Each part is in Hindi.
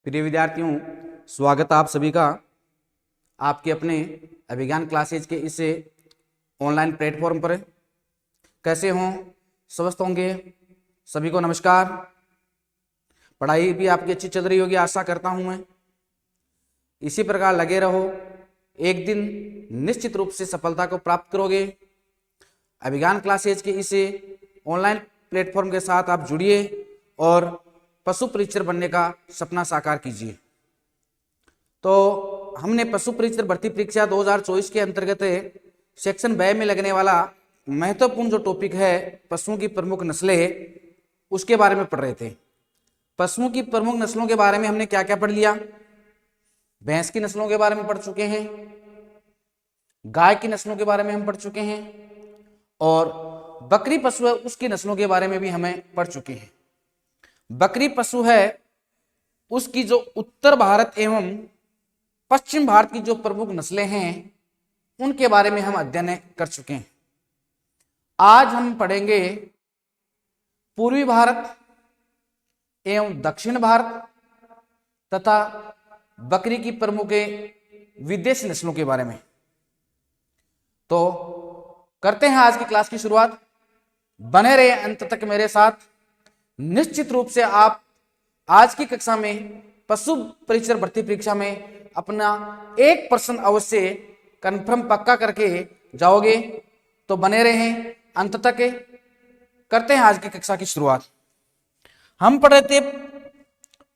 प्रिय विद्यार्थियों, स्वागत आप सभी का आपके अपने अभिज्ञान क्लासेज के इस ऑनलाइन प्लेटफॉर्म पर। कैसे हों? स्वस्थ होंगे? सभी को नमस्कार। पढ़ाई भी आपकी अच्छी चल रही होगी, आशा करता हूं मैं। इसी प्रकार लगे रहो, एक दिन निश्चित रूप से सफलता को प्राप्त करोगे। अभिज्ञान क्लासेज के इस ऑनलाइन प्लेटफॉर्म के साथ आप जुड़िए और पशु परीक्षक बनने का सपना साकार कीजिए। तो हमने पशु परीक्षक भर्ती परीक्षा 2024 के अंतर्गत सेक्शन ब में लगने वाला महत्वपूर्ण जो टॉपिक है पशुओं की प्रमुख नस्लें, उसके बारे में पढ़ रहे थे। पशुओं की प्रमुख नस्लों के बारे में हमने क्या क्या पढ़ लिया? भैंस की नस्लों के बारे में पढ़ चुके हैं, गाय की नस्लों के बारे में हम पढ़ चुके हैं, और बकरी पशु है उसकी नस्लों के बारे में भी हमें पढ़ चुके हैं। बकरी पशु है उसकी जो उत्तर भारत एवं पश्चिम भारत की जो प्रमुख नस्लें हैं उनके बारे में हम अध्ययन कर चुके हैं। आज हम पढ़ेंगे पूर्वी भारत एवं दक्षिण भारत तथा बकरी की प्रमुख विदेशी नस्लों के बारे में। तो करते हैं आज की क्लास की शुरुआत। बने रहे अंत तक मेरे साथ। निश्चित रूप से आप आज की कक्षा में पशु परीक्षक भर्ती परीक्षा में अपना 1% अवश्य कंफर्म पक्का करके जाओगे। तो बने रहें अंत तक। करते हैं आज की कक्षा की शुरुआत। हम पढ़ रहे थे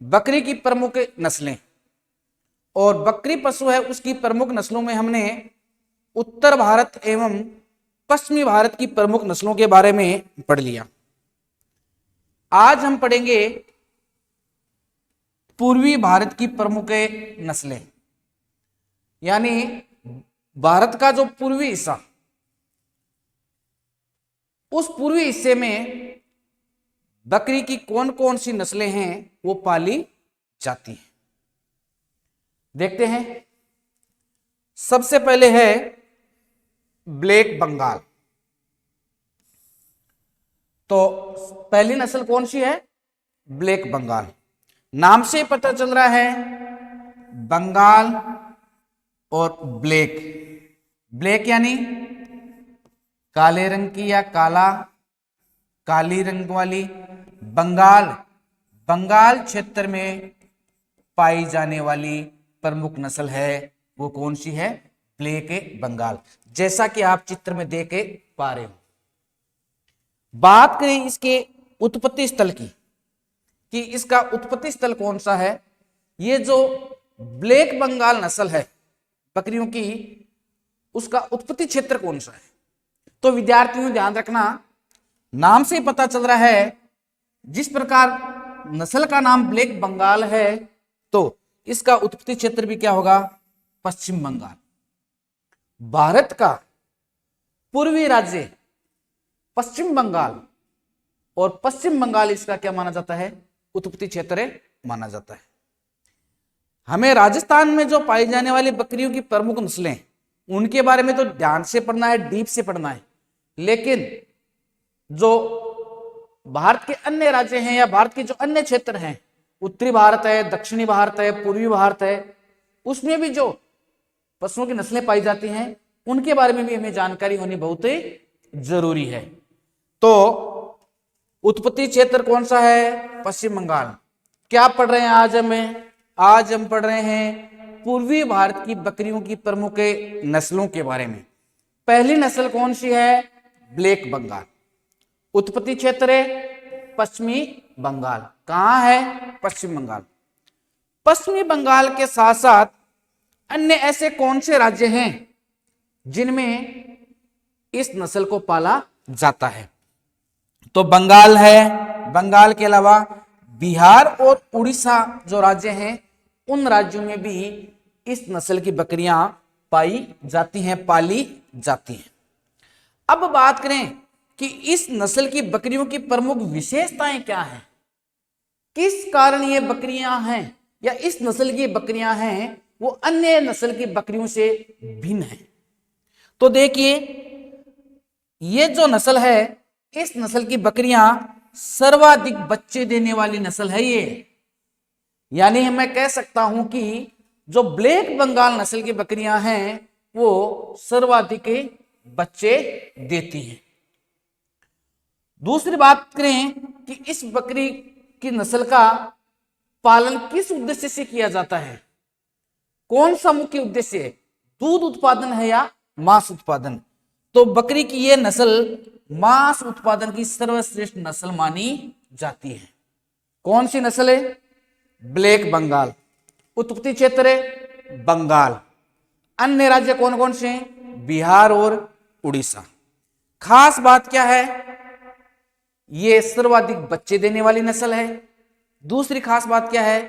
बकरी की प्रमुख नस्लें, और बकरी पशु है उसकी प्रमुख नस्लों में हमने उत्तर भारत एवं पश्चिमी भारत की प्रमुख नस्लों के बारे में पढ़ लिया। आज हम पढ़ेंगे पूर्वी भारत की प्रमुख नस्लें, यानी भारत का जो पूर्वी हिस्सा, उस पूर्वी हिस्से में बकरी की कौन कौन सी नस्लें हैं वो पाली जाती हैं। देखते हैं। सबसे पहले है ब्लैक बंगाल। तो पहली नस्ल कौन सी है? ब्लैक बंगाल। नाम से पता चल रहा है बंगाल और ब्लैक। ब्लैक यानी काले रंग की या काली रंग वाली। बंगाल, बंगाल क्षेत्र में पाई जाने वाली प्रमुख नस्ल है वो कौन सी है? ब्लैक बंगाल, जैसा कि आप चित्र में देख पा रहे हो। बात करें इसके उत्पत्ति स्थल की कि इसका उत्पत्ति स्थल कौन सा है। ये जो ब्लैक बंगाल नस्ल है बकरियों की, उसका उत्पत्ति क्षेत्र कौन सा है? तो विद्यार्थियों ध्यान रखना, नाम से पता चल रहा है जिस प्रकार नस्ल का नाम ब्लैक बंगाल है तो इसका उत्पत्ति क्षेत्र भी क्या होगा? पश्चिम बंगाल। भारत का पूर्वी राज्य पश्चिम बंगाल, और पश्चिम बंगाल इसका क्या माना जाता है? उत्पत्ति क्षेत्र माना जाता है। हमें राजस्थान में जो पाई जाने वाली बकरियों की प्रमुख नस्लें, उनके बारे में तो ध्यान से पढ़ना है, डीप से पढ़ना है। लेकिन जो भारत के अन्य राज्य हैं या भारत के जो अन्य क्षेत्र हैं, उत्तरी भारत है, दक्षिणी भारत है, पूर्वी भारत है, उसमें भी जो पशुओं की नस्लें पाई जाती हैं उनके बारे में भी हमें जानकारी होनी बहुत जरूरी है। तो उत्पत्ति क्षेत्र कौन सा है? पश्चिम बंगाल। क्या पढ़ रहे हैं आज हम पढ़ रहे हैं पूर्वी भारत की बकरियों की प्रमुख नस्लों के बारे में। पहली नस्ल कौन सी है? ब्लैक बंगाल। उत्पत्ति क्षेत्र पश्चिमी बंगाल। कहां है? पश्चिम बंगाल। पश्चिमी बंगाल के साथ साथ अन्य ऐसे कौन से राज्य हैं जिनमें इस नस्ल को पाला जाता है? तो बंगाल है, बंगाल के अलावा बिहार और उड़ीसा जो राज्य हैं उन राज्यों में भी इस नस्ल की बकरियां पाई जाती हैं, पाली जाती हैं। अब बात करें कि इस नस्ल की बकरियों की प्रमुख विशेषताएं क्या हैं, किस कारण ये बकरियां हैं या इस नस्ल की बकरियां हैं वो अन्य नस्ल की बकरियों से भिन्न है। तो देखिए, ये जो नस्ल है, इस नस्ल की बकरियां सर्वाधिक बच्चे देने वाली नस्ल है। यानी मैं कह सकता हूं कि जो ब्लैक बंगाल नस्ल की बकरियां हैं वो सर्वाधिक बच्चे देती हैं। दूसरी बात करें कि इस बकरी की नस्ल का पालन किस उद्देश्य से किया जाता है, कौन सा मुख्य उद्देश्य है, दूध उत्पादन है या मांस उत्पादन। तो बकरी की यह नस्ल मांस उत्पादन की सर्वश्रेष्ठ नस्ल मानी जाती है। कौन सी नस्ल है? ब्लैक बंगाल। उत्पत्ति क्षेत्र है बंगाल। अन्य राज्य कौन कौन से हैं? बिहार और उड़ीसा। खास बात क्या है? यह सर्वाधिक बच्चे देने वाली नस्ल है। दूसरी खास बात क्या है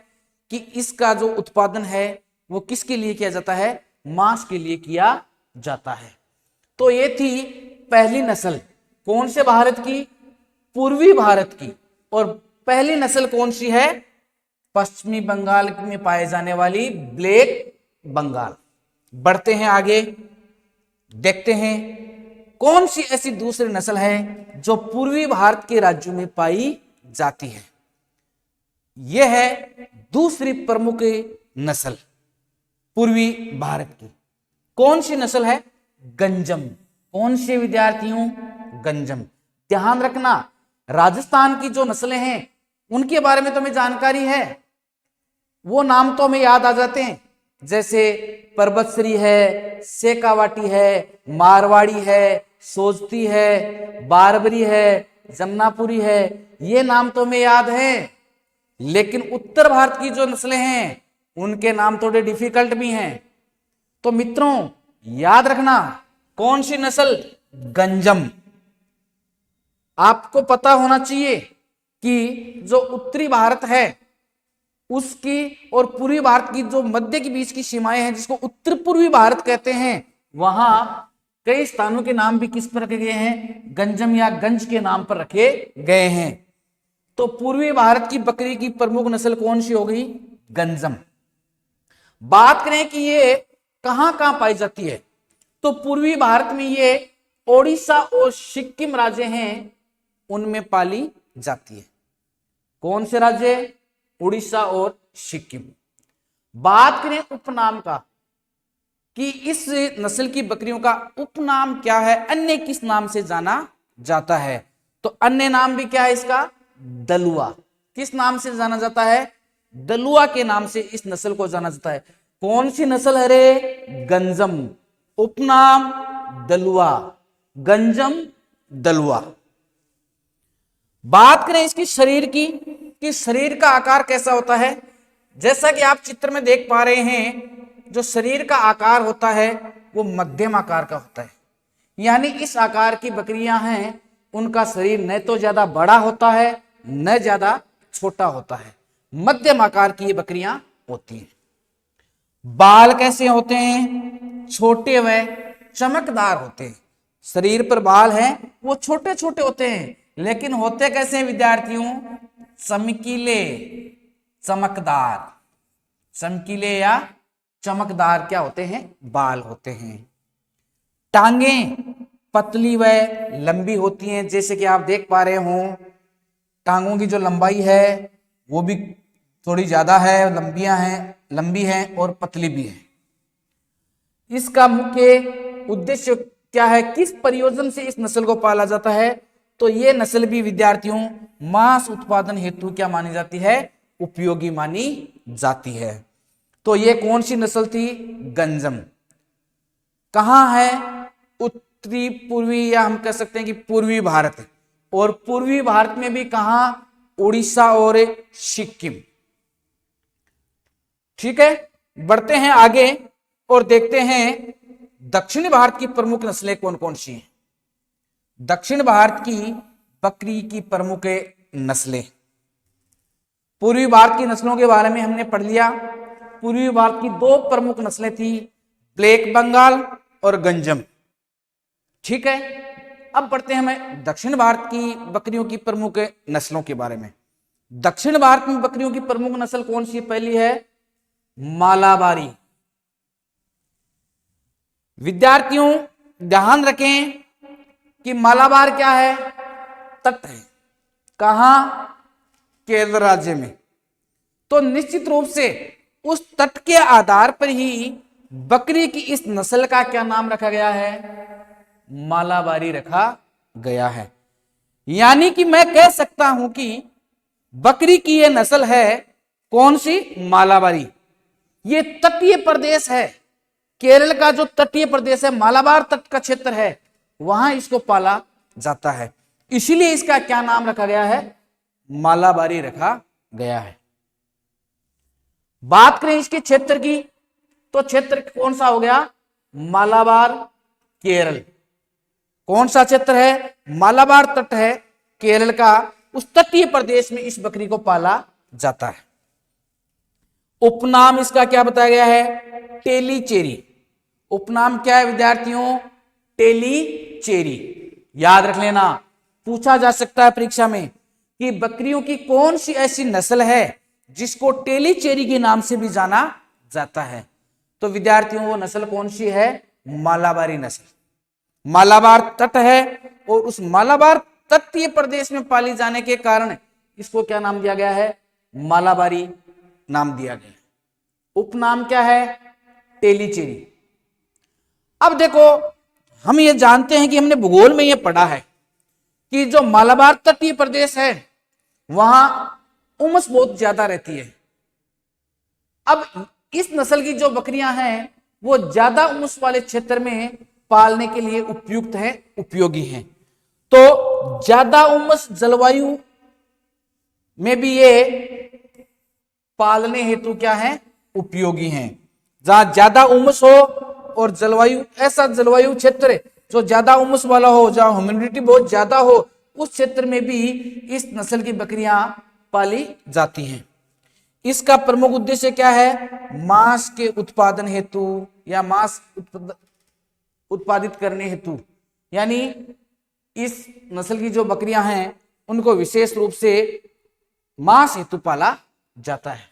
कि इसका जो उत्पादन है वो किसके लिए किया जाता है? मांस के लिए किया जाता है। तो ये थी पहली नस्ल, कौन से भारत की? पूर्वी भारत की। और पहली नस्ल कौन सी है? पश्चिमी बंगाल में पाए जाने वाली ब्लैक बंगाल। बढ़ते हैं आगे, देखते हैं कौन सी ऐसी दूसरी नस्ल है जो पूर्वी भारत के राज्यों में पाई जाती है। यह है दूसरी प्रमुख नस्ल पूर्वी भारत की। कौन सी नस्ल है? गंजम। कौन से विद्यार्थियों? गंजम। ध्यान रखना, राजस्थान की जो नस्लें हैं उनके बारे में तो हमें जानकारी है, वो नाम तो हमें याद आ जाते हैं, जैसे परबतसरी है, शेखावाटी है, मारवाड़ी है, सोजती है, बारबरी है, जमनापुरी है, ये नाम तो हमें याद है। लेकिन उत्तर भारत की जो नस्लें हैं उनके नाम थोड़े डिफिकल्ट भी हैं। तो मित्रों याद रखना, कौन सी नस्ल? गंजम। आपको पता होना चाहिए कि जो उत्तरी भारत है उसकी और पूर्वी भारत की जो मध्य के बीच की सीमाएं हैं जिसको उत्तर पूर्वी भारत कहते हैं, वहां कई स्थानों के नाम भी किस पर रखे गए हैं? गंजम या गंज के नाम पर रखे गए हैं। तो पूर्वी भारत की बकरी की प्रमुख नस्ल कौन सी हो गई? गंजम। बात करें कि ये कहां कहां पाई जाती है, तो पूर्वी भारत में ये ओडिशा और सिक्किम राज्य हैं उनमें पाली जाती है। कौन से राज्य? उड़ीसा और सिक्किम। बात करें उपनाम का कि इस नस्ल की बकरियों का उपनाम क्या है, अन्य किस नाम से जाना जाता है, तो अन्य नाम भी क्या है इसका? दलुआ। किस नाम से जाना जाता है? दलुआ के नाम से इस नस्ल को जाना जाता है। कौन सी नस्ल है रे? गंजम। उपनाम दलुआ, गंजम दलुआ। बात करें इसकी शरीर की कि शरीर का आकार कैसा होता है, जैसा कि आप चित्र में देख पा रहे हैं, जो शरीर का आकार होता है वो मध्यम आकार का होता है। यानी इस आकार की बकरियां हैं उनका शरीर न तो ज्यादा बड़ा होता है न ज्यादा छोटा होता है, मध्यम आकार की ये बकरियां होती हैं। बाल कैसे होते हैं? छोटे व चमकदार होते हैं। शरीर पर बाल हैं वो छोटे छोटे होते हैं, लेकिन होते कैसे हैं विद्यार्थियों? चमकीले, चमकदार। चमकीले या चमकदार क्या होते हैं? बाल होते हैं। टांगे पतली व लंबी होती हैं, जैसे कि आप देख पा रहे हो टांगों की जो लंबाई है वो भी थोड़ी ज्यादा है, लंबी है और पतली भी है। इसका मुख्य उद्देश्य क्या है, किस प्रयोजन से इस नस्ल को पाला जाता है, तो ये नस्ल भी विद्यार्थियों मांस उत्पादन हेतु क्या मानी जाती है? उपयोगी मानी जाती है। तो ये कौन सी नस्ल थी? गंजम। कहां है? उत्तरी पूर्वी या हम कह सकते हैं कि पूर्वी भारत, और पूर्वी भारत में भी कहां? उड़ीसा और सिक्किम। ठीक है, बढ़ते हैं आगे और देखते हैं दक्षिण भारत की प्रमुख नस्लें कौन कौन सी हैं। दक्षिण भारत की बकरी की प्रमुख नस्लें। पूर्वी भारत की नस्लों के बारे में हमने पढ़ लिया। पूर्वी भारत की दो प्रमुख नस्लें थी, ब्लैक बंगाल और गंजम। ठीक है, अब बढ़ते हैं हमें दक्षिण भारत की बकरियों की प्रमुख नस्लों के बारे में। दक्षिण भारत में बकरियों की प्रमुख नस्ल कौन सी? पहली है मालाबारी। विद्यार्थियों ध्यान रखें कि मालाबार क्या है? तट है। कहां? केरल राज्य में। तो निश्चित रूप से उस तट के आधार पर ही बकरी की इस नस्ल का क्या नाम रखा गया है? मालाबारी रखा गया है। यानी कि मैं कह सकता हूं कि बकरी की यह नस्ल है कौन सी? मालाबारी। ये तटीय प्रदेश है, केरल का जो तटीय प्रदेश है, मालाबार तट का क्षेत्र है, वहां इसको पाला जाता है, इसीलिए इसका क्या नाम रखा गया है? मालाबारी रखा गया है। बात करें इसके क्षेत्र की, तो क्षेत्र कौन सा हो गया? मालाबार केरल। कौन सा क्षेत्र है? मालाबार तट है केरल का, उस तटीय प्रदेश में इस बकरी को पाला जाता है। उपनाम इसका क्या बताया गया है? टेलीचेरी। उपनाम क्या है विद्यार्थियों? टेलीचेरी। याद रख लेना, पूछा जा सकता है परीक्षा में कि बकरियों की कौन सी ऐसी नस्ल है जिसको टेलीचेरी के नाम से भी जाना जाता है। तो विद्यार्थियों वो नस्ल कौन सी है? मालाबारी नस्ल। मालाबार तट है और उस मालाबार तटीय प्रदेश में पाली जाने के कारण इसको क्या नाम दिया गया है? मालाबारी नाम दिया गया है। उपनाम क्या है? टेलीचेरी। अब देखो, हम ये जानते हैं कि हमने भूगोल में ये पढ़ा है कि जो मालाबार तटीय प्रदेश है वहां उमस बहुत ज्यादा रहती है। अब इस नस्ल की जो बकरियां हैं वो ज्यादा उमस वाले क्षेत्र में पालने के लिए उपयुक्त है, उपयोगी हैं। तो ज्यादा उमस जलवायु में भी ये पालने हेतु क्या है? उपयोगी हैं। जहां ज्यादा उमस हो और जलवायु, ऐसा जलवायु क्षेत्र जो ज्यादा उमस वाला हो, जहां ह्यूमिडिटी बहुत ज्यादा हो, उस क्षेत्र में भी इस नस्ल की बकरियां पाली जाती हैं। इसका प्रमुख उद्देश्य क्या है? मांस के उत्पादन हेतु या मांस उत्पादित करने हेतु, यानी इस नस्ल की जो बकरियां हैं उनको विशेष रूप से मांस हेतु पाला जाता है।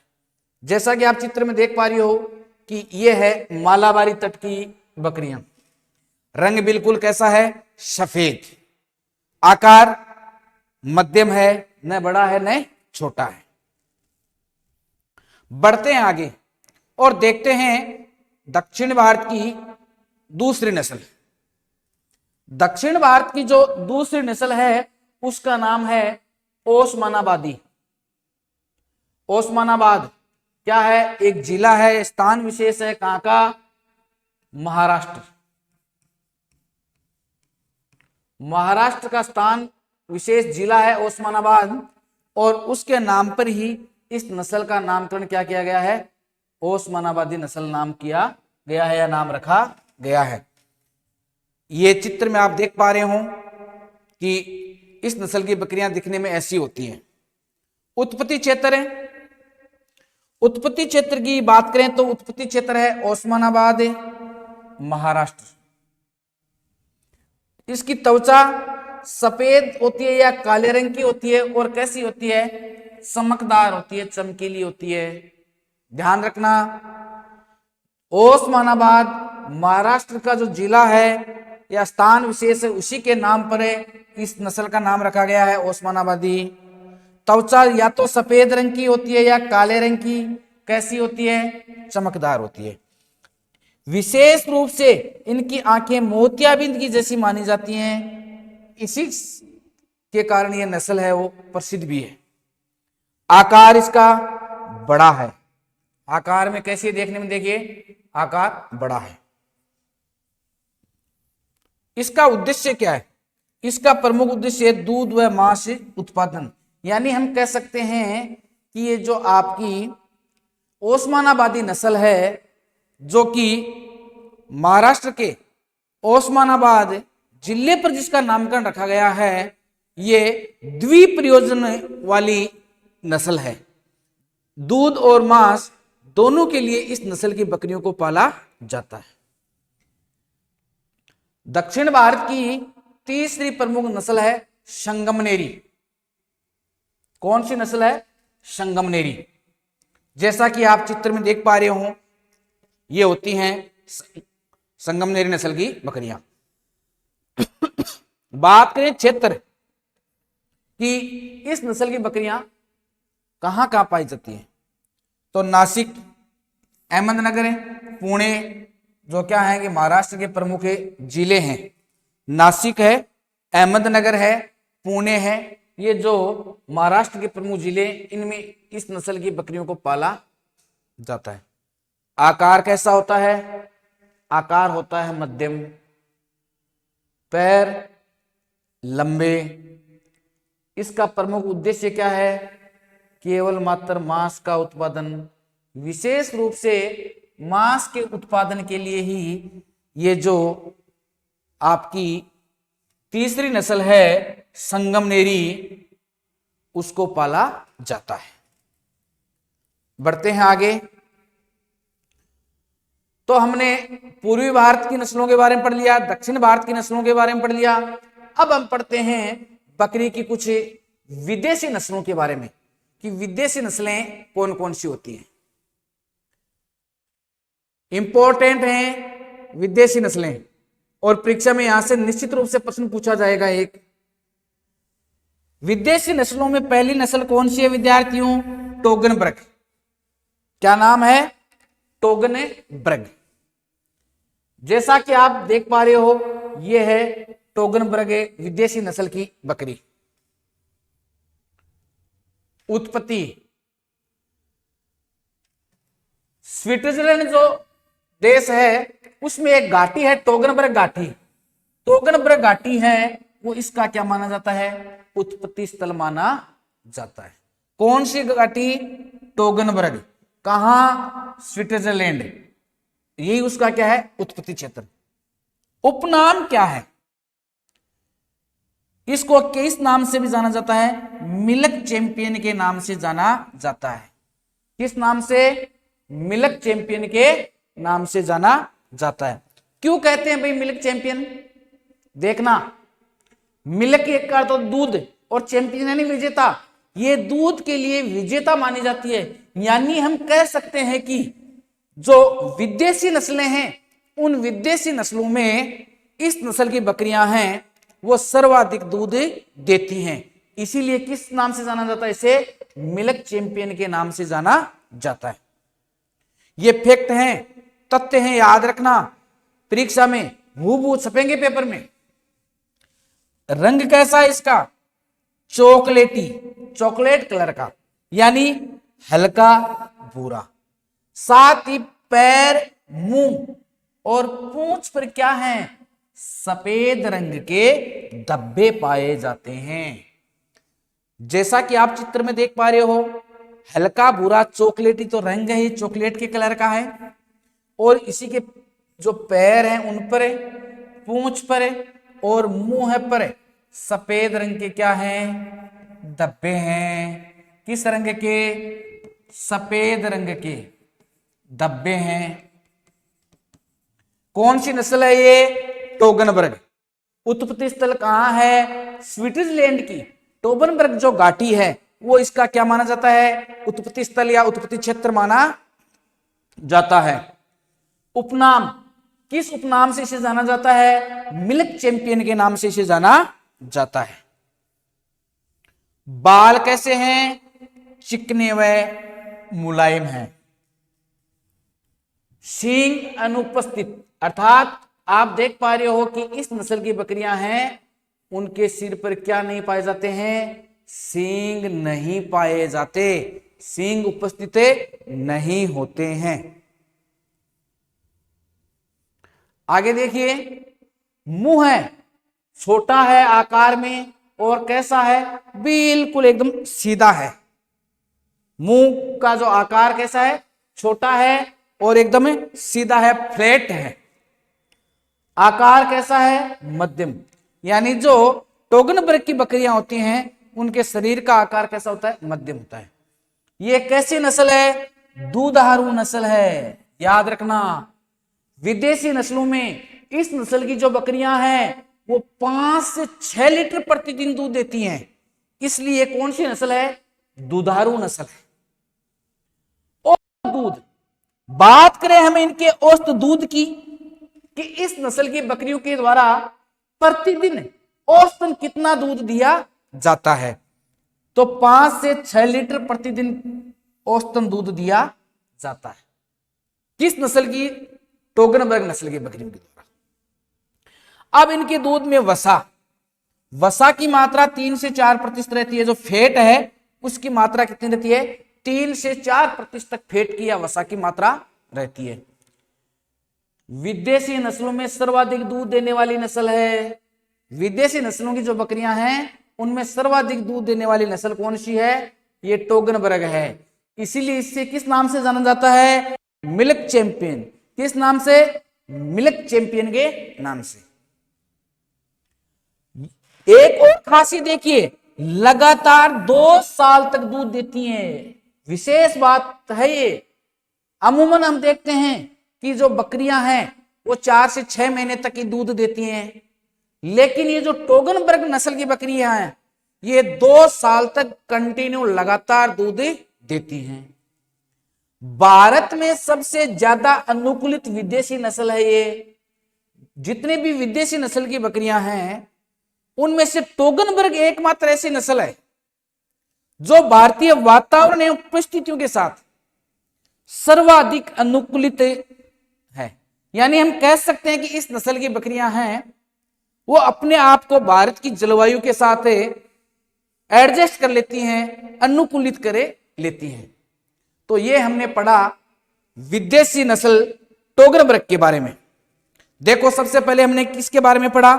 जैसा कि आप चित्र में देख पा रही हो कि यह है मालाबारी तट की बकरियां। रंग बिल्कुल कैसा है? सफेद। आकार मध्यम है, न बड़ा है न छोटा है। बढ़ते हैं आगे और देखते हैं दक्षिण भारत की दूसरी नस्ल। दक्षिण भारत की जो दूसरी नस्ल है उसका नाम है ओस्मानाबादी। ओस्मानाबाद क्या है? एक जिला है, स्थान विशेष है, कहां का? महाराष्ट्र। महाराष्ट्र का स्थान विशेष जिला है ओस्मानाबाद, और उसके नाम पर ही इस नस्ल का नामकरण क्या किया गया है? ओस्मानाबादी नस्ल नाम किया गया है या नाम रखा गया है। ये चित्र में आप देख पा रहे हो कि इस नस्ल की बकरियां दिखने में ऐसी होती हैं। उत्पत्ति क्षेत्र है, उत्पत्ति क्षेत्र की बात करें तो उत्पत्ति क्षेत्र है ओस्मानाबाद, महाराष्ट्र। इसकी त्वचा सफेद होती है या काले रंग की होती है और कैसी होती है? चमकदार होती है, चमकीली होती है। ध्यान रखना, ओस्मानाबाद महाराष्ट्र का जो जिला है या स्थान विशेष है उसी के नाम पर इस नस्ल का नाम रखा गया है ओस्मानाबादी। त्वचा या तो सफेद रंग की होती है या काले रंग की। कैसी होती है? चमकदार होती है। विशेष रूप से इनकी आंखें मोतियाबिंद की जैसी मानी जाती हैं, इसी के कारण यह नस्ल है वो प्रसिद्ध भी है। आकार इसका बड़ा है। आकार में कैसी देखने में? देखिए आकार बड़ा है। इसका उद्देश्य क्या है? इसका प्रमुख उद्देश्य दूध व मांस उत्पादन। यानी हम कह सकते हैं कि ये जो आपकी ओस्मानाबादी नस्ल है, जो कि महाराष्ट्र के ओस्मानाबाद जिले पर जिसका नामकरण रखा गया है, ये द्विप्रयोजन वाली नस्ल है। दूध और मांस दोनों के लिए इस नस्ल की बकरियों को पाला जाता है। दक्षिण भारत की तीसरी प्रमुख नस्ल है संगमनेरी। कौन सी नस्ल है? संगमनेरी। जैसा कि आप चित्र में देख पा रहे हो, ये होती हैं संगमनेरी नस्ल की बकरियां। बात करें क्षेत्र कि इस नस्ल की बकरियां कहां कहां पाई जाती हैं, तो नासिक, अहमदनगर है, पुणे, जो क्या है कि महाराष्ट्र के प्रमुख जिले हैं। नासिक है, अहमदनगर है, पुणे है, ये जो महाराष्ट्र के प्रमुख जिले, इनमें इस नस्ल की बकरियों को पाला जाता है। आकार कैसा होता है? आकार होता है मध्यम, पैर लंबे। इसका प्रमुख उद्देश्य क्या है? केवल मात्र मांस का उत्पादन, विशेष रूप से मांस के उत्पादन के लिए ही ये जो आपकी तीसरी नस्ल है संगमनेरी, उसको पाला जाता है। बढ़ते हैं आगे। तो हमने पूर्वी भारत की नस्लों के बारे में पढ़ लिया, दक्षिण भारत की नस्लों के बारे में पढ़ लिया। अब हम पढ़ते हैं बकरी की कुछ विदेशी नस्लों के बारे में कि विदेशी नस्लें कौन कौन सी होती हैं। इंपॉर्टेंट हैं विदेशी नस्लें, और परीक्षा में यहां से निश्चित रूप से प्रश्न पूछा जाएगा। एक विदेशी नस्लों में पहली नस्ल कौन सी है विद्यार्थियों? टोगनबर्ग। क्या नाम है? टोगनबर्ग। जैसा कि आप देख पा रहे हो, यह है टोगनबर्ग विदेशी नस्ल की बकरी। उत्पत्ति स्विट्जरलैंड जो देश है उसमें एक घाटी है टोगनबर्ग घाटी। टोगनबर्ग घाटी है वो इसका क्या माना जाता है? उत्पत्ति स्थल माना जाता है। कौन सी घाटी? टोगनबर्ग। कहां? स्विट्जरलैंड। यही उसका क्या है? उत्पत्ति क्षेत्र। उपनाम क्या है? इसको किस नाम से भी जाना जाता है? मिल्क चैंपियन के नाम से जाना जाता है। किस नाम से? मिल्क चैंपियन के नाम से जाना जाता है। क्यों कहते हैं भाई मिल्क चैंपियन? देखना, मिल्क एक का तो दूध और चैंपियन यानी विजेता। ये दूध के लिए विजेता मानी जाती है। यानी हम कह सकते हैं कि जो विदेशी नस्लें हैं उन विदेशी नस्लों में इस नस्ल की बकरियां हैं वो सर्वाधिक दूध देती हैं। इसीलिए किस नाम से जाना जाता है? इसे मिल्क चैंपियन के नाम से जाना जाता है। ये फैक्ट हैं, तथ्य हैं, याद रखना। परीक्षा में हूबहू छपेंगे पेपर में। रंग कैसा है इसका? चॉकलेटी, चॉकलेट कलर का, यानी हल्का भूरा। साथ ही पैर, मुंह और पूंछ पर क्या है? सफेद रंग के धब्बे पाए जाते हैं। जैसा कि आप चित्र में देख पा रहे हो, हल्का भूरा चॉकलेटी तो रंग है, चॉकलेट के कलर का है। और इसी के जो पैर हैं उन पर, पूंछ पर और मुंह पर सफेद रंग के क्या हैं? धब्बे हैं। किस रंग के? सफेद रंग के धब्बे हैं। कौन सी नस्ल है ये? टोगनबर्ग। उत्पत्ति स्थल कहां है? स्विट्जरलैंड की टोगनबर्ग जो घाटी है वो इसका क्या माना जाता है? उत्पत्ति स्थल या उत्पत्ति क्षेत्र माना जाता है। उपनाम, किस उपनाम से इसे जाना जाता है? मिल्क चैंपियन के नाम से इसे जाना जाता है। बाल कैसे हैं? चिकने व मुलायम हैं। सींग अनुपस्थित, अर्थात आप देख पा रहे हो कि इस नस्ल की बकरियां हैं, उनके सिर पर क्या नहीं पाए जाते हैं? सींग नहीं पाए जाते, सींग उपस्थित नहीं होते हैं। आगे देखिए, मुंह है, छोटा है आकार में और कैसा है? बिल्कुल एकदम सीधा है। मुंह का जो आकार कैसा है? छोटा है और एकदम सीधा है, फ्लैट है। आकार कैसा है? मध्यम। यानी जो टोगनबर्ग की बकरियां होती हैं उनके शरीर का आकार कैसा होता है? मध्यम होता है। ये कैसी नस्ल है? दूधारू नस्ल है। याद रखना, विदेशी नस्लों में इस नस्ल की जो बकरियां हैं वो 5 से 6 लीटर प्रतिदिन दूध देती हैं। इसलिए कौन सी नस्ल है? दूधारू नस्ल है। और दूध, बात करें हम इनके औसत दूध की कि इस नस्ल की बकरियों के द्वारा प्रतिदिन औसतन कितना दूध दिया जाता है, तो 5 से 6 लीटर प्रतिदिन औसतन दूध दिया जाता है। किस नस्ल की? टोगनबर्ग नस्ल की बकरियों के द्वारा। अब इनके दूध में वसा की मात्रा 3 से 4% रहती है। जो फैट है उसकी मात्रा कितनी रहती है? 3 से 4% तक फैट की या वसा की मात्रा रहती है। विदेशी नस्लों में सर्वाधिक दूध देने वाली नस्ल है। विदेशी नस्लों की जो बकरियां हैं उनमें सर्वाधिक दूध देने वाली नस्ल कौन सी है? ये टोगनबर्ग है। इसीलिए इसे किस नाम से जाना जाता है? Milk champion. किस नाम से? मिल्क चैंपियन के नाम से। एक और खासियत देखिए, लगातार 2 साल तक दूध देती हैं। विशेष बात है ये। अमूमन हम देखते हैं कि जो बकरियां हैं वो 4 से 6 महीने तक ही दूध देती हैं, लेकिन ये जो टोगनबर्ग नस्ल की बकरियां हैं ये 2 साल तक कंटिन्यू लगातार दूध देती हैं। भारत में सबसे ज्यादा अनुकूलित विदेशी नस्ल है ये। जितने भी विदेशी नस्ल की बकरियां हैं उनमें से टोगनबर्ग एकमात्र ऐसी नस्ल है जो भारतीय वातावरण एवं परिस्थितियों के साथ सर्वाधिक अनुकूलित है। यानी हम कह सकते हैं कि इस नस्ल की बकरियां हैं वो अपने आप को भारत की जलवायु के साथ एडजस्ट कर लेती हैं, अनुकूलित करे लेती हैं। तो ये हमने पढ़ा विदेशी नस्ल टोगनबर्ग के बारे में। देखो, सबसे पहले हमने किसके बारे में पढ़ा?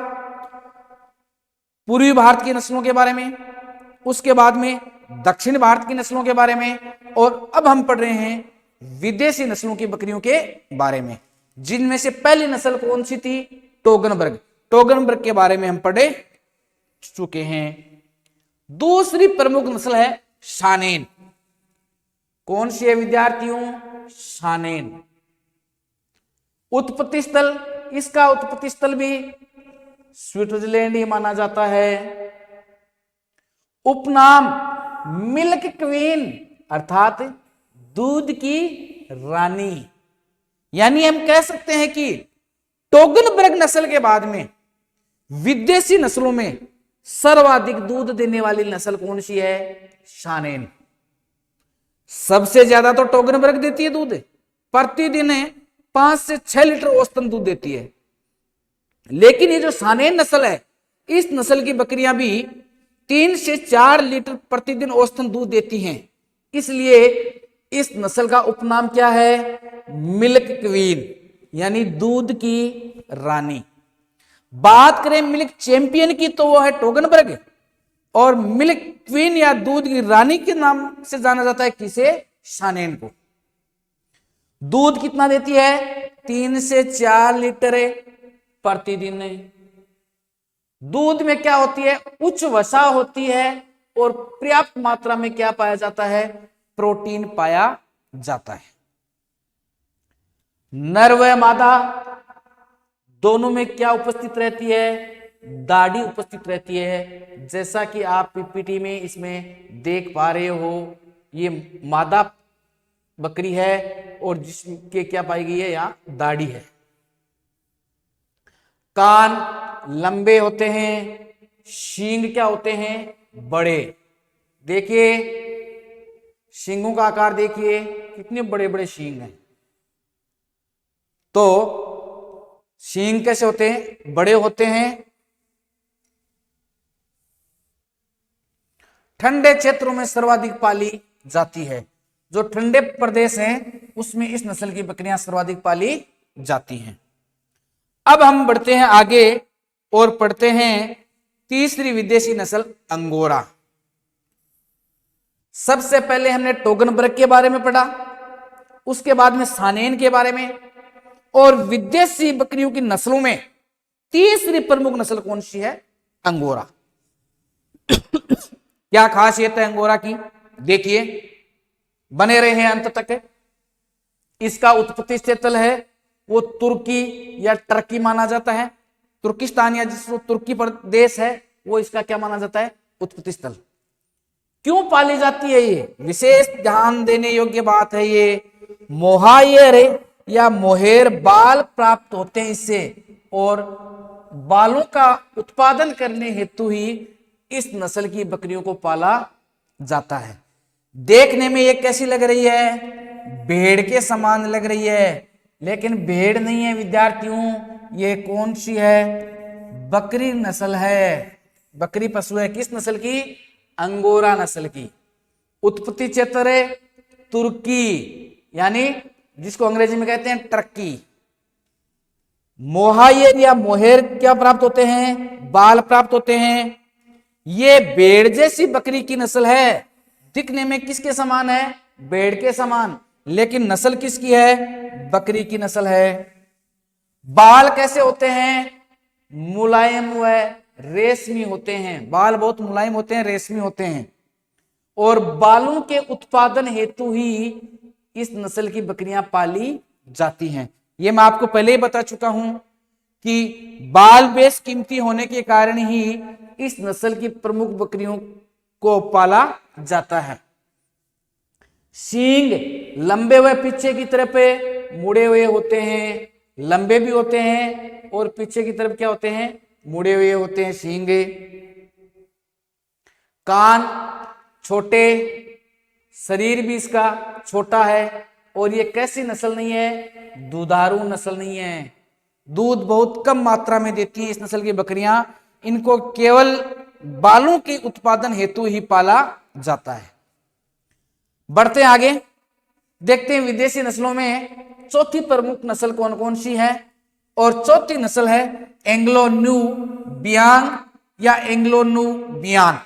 पूर्वी भारत की नस्लों के बारे में, उसके बाद में दक्षिण भारत की नस्लों के बारे में, और अब हम पढ़ रहे हैं विदेशी नस्लों की बकरियों के बारे में, जिनमें से पहली नस्ल कौन सी थी? टोगनबर्ग। टोगनबर्ग के बारे में हम पढ़े चुके हैं। दूसरी प्रमुख नस्ल है शानेन। कौन सी है विद्यार्थियों? शानेन। उत्पत्ति स्थल, इसका उत्पत्ति स्थल भी स्विट्जरलैंड ही माना जाता है। उपनाम मिल्क क्वीन अर्थात दूध की रानी। यानी हम कह सकते हैं कि टोगनबर्ग नस्ल के बाद में विदेशी नस्लों में सर्वाधिक दूध देने वाली नस्ल कौन सी है? शानेन। सबसे ज्यादा तो टोगनबर्ग देती है दूध, प्रतिदिन 5 से 6 लीटर औसतन दूध देती है। लेकिन ये जो शानेन नस्ल है, इस नस्ल की बकरियां भी 3 से 4 लीटर प्रतिदिन औसतन दूध देती हैं। इसलिए इस नस्ल का उपनाम क्या है? मिल्क क्वीन, यानी दूध की रानी। बात करें मिल्क चैंपियन की तो वो है टोगनबर्ग, और मिल्क क्वीन या दूध की रानी के नाम से जाना जाता है किसे? शानेन को। दूध कितना देती है? 3 से 4 लीटर प्रतिदिन। दूध में क्या होती है? उच्च वसा होती है और पर्याप्त मात्रा में क्या पाया जाता है? प्रोटीन पाया जाता है। नर व मादा दोनों में क्या उपस्थित रहती है? दाढ़ी उपस्थित रहती है। जैसा कि आप पीपीटी में इसमें देख पा रहे हो, ये मादा बकरी है और जिसके क्या पाई गई है? यहां दाढ़ी है। कान लंबे होते हैं, सींग क्या होते हैं? बड़े। देखिए सींगों का आकार देखिए, कितने बड़े बड़े सींग हैं। तो सींग कैसे होते हैं? बड़े होते हैं। ठंडे क्षेत्रों में सर्वाधिक पाली जाती है। जो ठंडे प्रदेश हैं उसमें इस नस्ल की बकरियां सर्वाधिक पाली जाती हैं। अब हम बढ़ते हैं आगे और पढ़ते हैं तीसरी विदेशी नस्ल अंगोरा। सबसे पहले हमने टोगनबर्ग के बारे में पढ़ा, उसके बाद में शानेन के बारे में, और विदेशी बकरियों की नस्लों में तीसरी प्रमुख नस्ल कौन सी है? अंगोरा। क्या खासियत है अंगोरा की? देखिए, बने रहे हैं अंत तक। इसका उत्पत्ति स्थल है वो तुर्की या टर्की माना जाता है। तुर्किस्तान या जिसको तुर्की प्रदेश है वो इसका क्या माना जाता है? उत्पत्ति स्थल। क्यों पाली जाती है? ये विशेष ध्यान देने योग्य बात है। ये मोहायर या मोहेर बाल प्राप्त होते हैं इससे, और बालों का उत्पादन करने हेतु ही इस नस्ल की बकरियों को पाला जाता है। देखने में ये कैसी लग रही है? भेड़ के समान लग रही है, लेकिन भेड़ नहीं है विद्यार्थियों, ये कौन सी है? बकरी नस्ल है। बकरी पशु है, किस नस्ल की? अंगोरा नस्ल की। उत्पत्ति क्षेत्र है तुर्की, यानी जिसको अंग्रेजी में कहते हैं टर्की। मोहायर या मोहेर क्या प्राप्त होते हैं? बाल प्राप्त होते हैं। ये भेड़ जैसी बकरी की नस्ल है, दिखने में किसके समान है? भेड़ के समान, लेकिन नस्ल किसकी है? बकरी की नस्ल है। बाल कैसे होते हैं? मुलायम व रेशमी होते हैं। बाल बहुत मुलायम होते हैं, रेशमी होते हैं, और बालों के उत्पादन हेतु ही इस नस्ल की बकरियां पाली जाती हैं। ये मैं आपको पहले ही बता चुका हूं कि बाल बेस कीमती होने के कारण ही इस नस्ल की प्रमुख बकरियों को पाला जाता है। सींग लंबे हुए पीछे की तरफ मुड़े हुए होते हैं, लंबे भी होते हैं और पीछे की तरफ क्या होते हैं? मुड़े हुए होते हैं सींग। कान छोटे, शरीर भी इसका छोटा है, और ये कैसी नस्ल नहीं है? दुधारू नस्ल नहीं है। दूध बहुत कम मात्रा में देती है इस नस्ल की बकरियां। इनको केवल बालों के उत्पादन हेतु ही पाला जाता है। बढ़ते आगे, देखते हैं विदेशी नस्लों में चौथी प्रमुख नस्ल कौन कौन सी है। और चौथी नस्ल है एंग्लो नुबियान या एंग्लो नुबियान।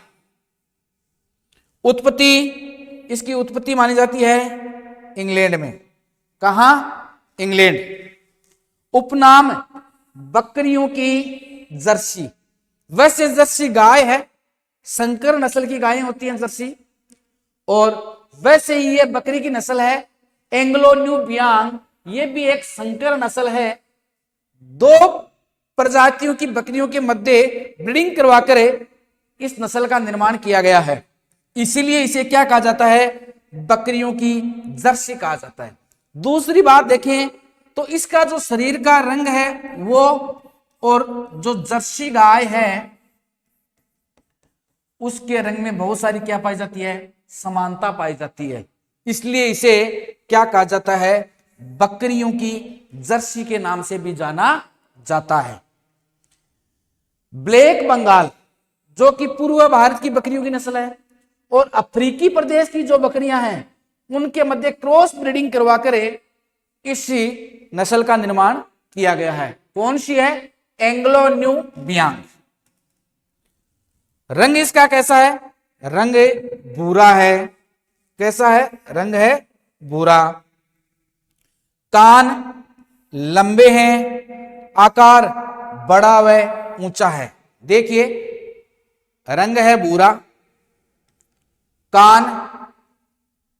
उत्पत्ति, इसकी उत्पत्ति मानी जाती है इंग्लैंड में। कहां? इंग्लैंड। उपनाम बकरियों की जर्सी। वैसे जर्सी गाय है, संकर नस्ल की गायें होती हैं जर्सी, और वैसे ही ये बकरी की नस्ल है एंग्लो नुबियान। ये भी एक संकर नस्ल है। दो प्रजातियों की बकरियों के मध्य ब्रीडिंग करवाकर इस नस्ल का निर्माण किया गया है, इसीलिए इसे क्या कहा जाता है? बकरियों की जर्सी कहा जाता है। दूसरी बात देखें तो इसका जो शरीर का रंग है वो, और जो जर्सी गाय है उसके रंग में बहुत सारी क्या पाई जाती है? समानता पाई जाती है, इसलिए इसे क्या कहा जाता है? बकरियों की जर्सी के नाम से भी जाना जाता है। ब्लैक बंगाल जो कि पूर्व भारत की बकरियों की नस्ल है, और अफ्रीकी प्रदेश की जो बकरियां हैं उनके मध्य क्रॉस ब्रीडिंग करवा कर इसी नस्ल का निर्माण किया गया है। कौन सी है? Anglo Nubian. रंग इसका कैसा है? रंग भूरा है। कैसा है? रंग है भूरा। कान लंबे हैं, आकार बड़ा व ऊंचा है। देखिए, रंग है भूरा, कान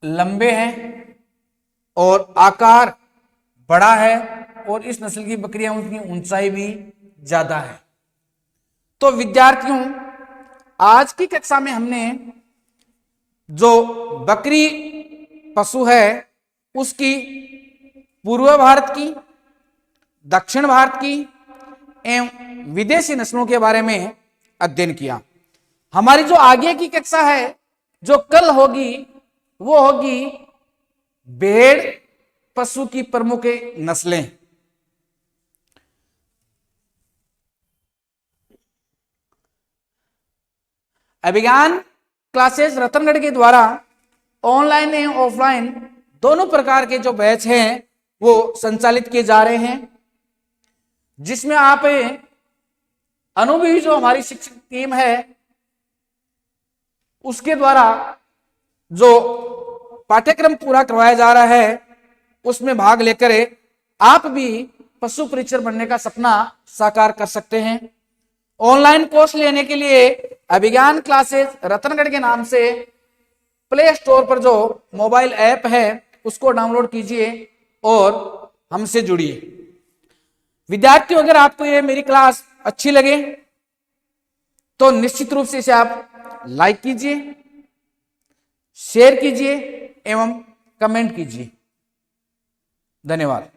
लंबे हैं और आकार बड़ा है, और इस नस्ल की बकरियां उनकी ऊंचाई भी ज्यादा है। तो विद्यार्थियों, आज की कक्षा में हमने जो बकरी पशु है उसकी पूर्व भारत की, दक्षिण भारत की एवं विदेशी नस्लों के बारे में अध्ययन किया। हमारी जो आगे की कक्षा है, जो कल होगी, वो होगी भेड़ पशु की प्रमुख नस्लें। अभिज्ञान क्लासेस रतनगढ़ के द्वारा ऑनलाइन एवं ऑफलाइन दोनों प्रकार के जो बैच हैं वो संचालित किए जा रहे हैं, जिसमें आप अनुभवी जो हमारी शिक्षक टीम है उसके द्वारा जो पाठ्यक्रम पूरा करवाया जा रहा है उसमें भाग लेकर आप भी पशु परीक्षक बनने का सपना साकार कर सकते हैं। ऑनलाइन कोर्स लेने के लिए अभिज्ञान क्लासेस रतनगढ़ के नाम से प्ले स्टोर पर जो मोबाइल ऐप है उसको डाउनलोड कीजिए और हमसे जुड़िए। विद्यार्थियों, अगर आपको ये मेरी क्लास अच्छी लगे तो निश्चित रूप से इसे आप लाइक कीजिए, शेयर कीजिए एवं कमेंट कीजिए। धन्यवाद।